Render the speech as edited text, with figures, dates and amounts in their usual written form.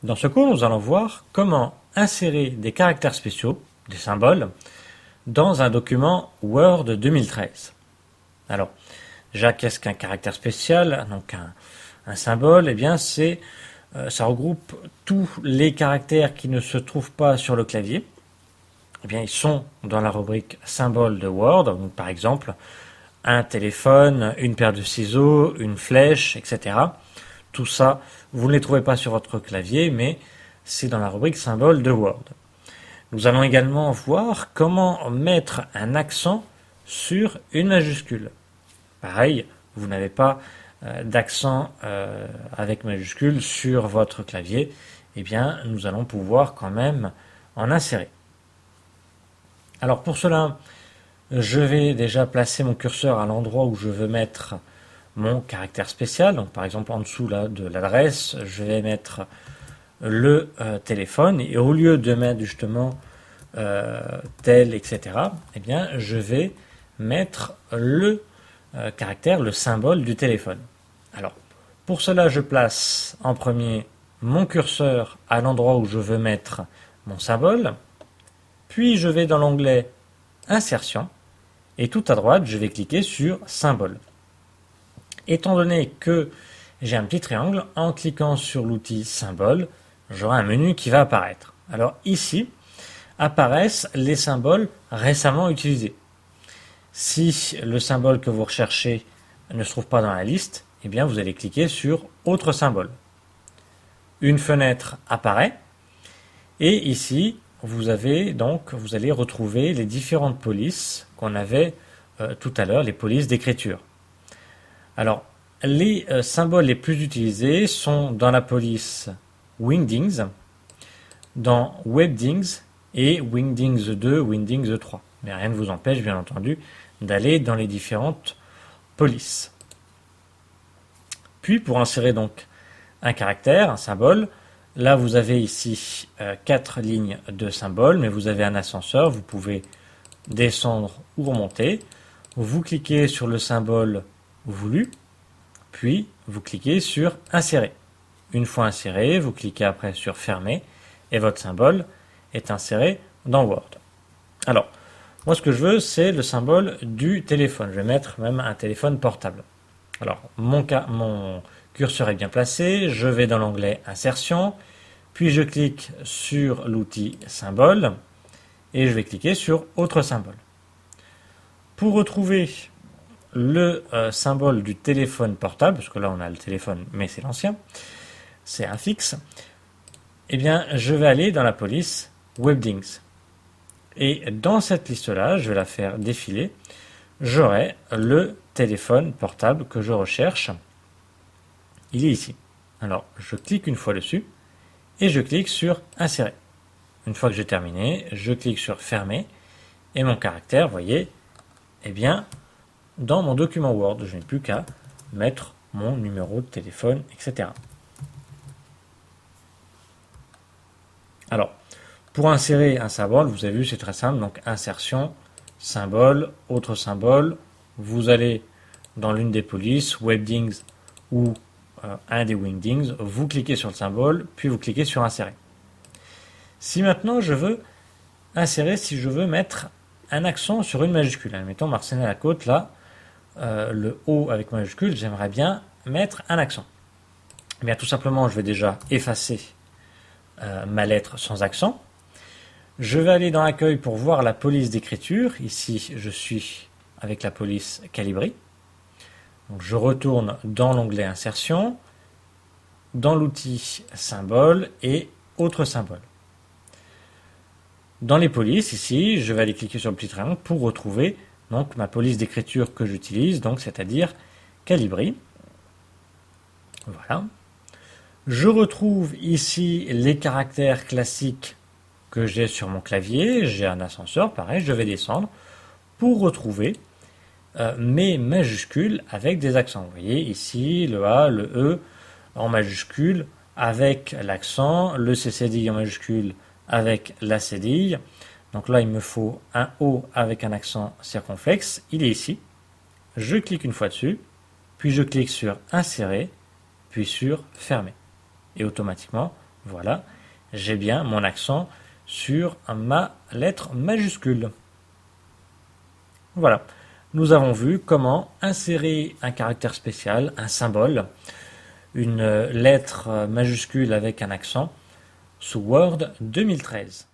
Dans ce cours, nous allons voir comment insérer des caractères spéciaux, des symboles, dans un document Word 2013. Alors, déjà, qu'est-ce qu'un caractère spécial? Donc, un symbole, eh bien, ça regroupe tous les caractères qui ne se trouvent pas sur le clavier. Eh bien, ils sont dans la rubrique symboles de Word. Donc, par exemple, un téléphone, une paire de ciseaux, une flèche, etc. Tout ça, vous ne les trouvez pas sur votre clavier, mais c'est dans la rubrique symboles de Word. Nous allons également voir comment mettre un accent sur une majuscule. Pareil, vous n'avez pas d'accent avec majuscule sur votre clavier, eh bien, nous allons pouvoir quand même en insérer. Alors pour cela, je vais déjà placer mon curseur à l'endroit où je veux mettre mon caractère spécial. Donc par exemple en dessous là, de l'adresse, je vais mettre le téléphone et au lieu de mettre justement tel, etc., eh bien je vais mettre le caractère, le symbole du téléphone. Alors pour cela, je place en premier mon curseur à l'endroit où je veux mettre mon symbole, puis je vais dans l'onglet Insertion et tout à droite, je vais cliquer sur Symbole. Étant donné que j'ai un petit triangle, en cliquant sur l'outil Symbole, j'aurai un menu qui va apparaître. Alors ici, apparaissent les symboles récemment utilisés. Si le symbole que vous recherchez ne se trouve pas dans la liste, eh bien vous allez cliquer sur Autre symbole. Une fenêtre apparaît et ici vous allez retrouver les différentes polices qu'on avait tout à l'heure, les polices d'écriture. Alors, les symboles les plus utilisés sont dans la police Wingdings, dans Webdings et Wingdings 2, Wingdings 3. Mais rien ne vous empêche, bien entendu, d'aller dans les différentes polices. Puis, pour insérer donc un caractère, un symbole, là vous avez ici 4 lignes de symboles, mais vous avez un ascenseur, vous pouvez descendre ou remonter. Vous cliquez sur le symbole voulu, puis vous cliquez sur Insérer. Une fois inséré, vous cliquez après sur Fermer et votre symbole est inséré dans Word. Alors, moi ce que je veux, c'est le symbole du téléphone. Je vais mettre même un téléphone portable. Alors, mon curseur est bien placé, je vais dans l'onglet Insertion, puis je clique sur l'outil Symbole et je vais cliquer sur Autre symbole. Pour retrouver le symbole du téléphone portable, parce que là on a le téléphone mais c'est l'ancien, c'est un fixe, eh bien je vais aller dans la police Webdings. Et dans cette liste-là, je vais la faire défiler, j'aurai le téléphone portable que je recherche. Il est ici. Alors je clique une fois dessus et je clique sur Insérer. Une fois que j'ai terminé, je clique sur Fermer et mon caractère, vous voyez, eh bien, dans mon document Word, je n'ai plus qu'à mettre mon numéro de téléphone, etc. Alors, pour insérer un symbole, vous avez vu, c'est très simple. Donc, insertion, symbole, autre symbole. Vous allez dans l'une des polices, Webdings ou un des Wingdings. Vous cliquez sur le symbole, puis vous cliquez sur Insérer. Si maintenant je veux insérer, si je veux mettre un accent sur une majuscule, admettons Marcel à la côte, là, le O avec majuscule, j'aimerais bien mettre un accent. Eh bien, tout simplement, je vais déjà effacer ma lettre sans accent. Je vais aller dans l'accueil pour voir la police d'écriture. Ici, je suis avec la police Calibri. Donc, je retourne dans l'onglet Insertion, dans l'outil Symbole et Autre symbole. Dans les polices, ici, je vais aller cliquer sur le petit triangle pour retrouver donc ma police d'écriture que j'utilise, donc c'est-à-dire Calibri. Voilà. Je retrouve ici les caractères classiques que j'ai sur mon clavier. J'ai un ascenseur, pareil, je vais descendre pour retrouver mes majuscules avec des accents. Vous voyez ici le A, le E en majuscule avec l'accent, le CCDI en majuscule avec la cédille. Donc là, il me faut un O avec un accent circonflexe. Il est ici. Je clique une fois dessus, puis je clique sur Insérer, puis sur Fermer. Et automatiquement, Voilà, j'ai bien mon accent sur ma lettre majuscule. Voilà, nous avons vu comment insérer un caractère spécial, un symbole, une lettre majuscule avec un accent sous Word 2013.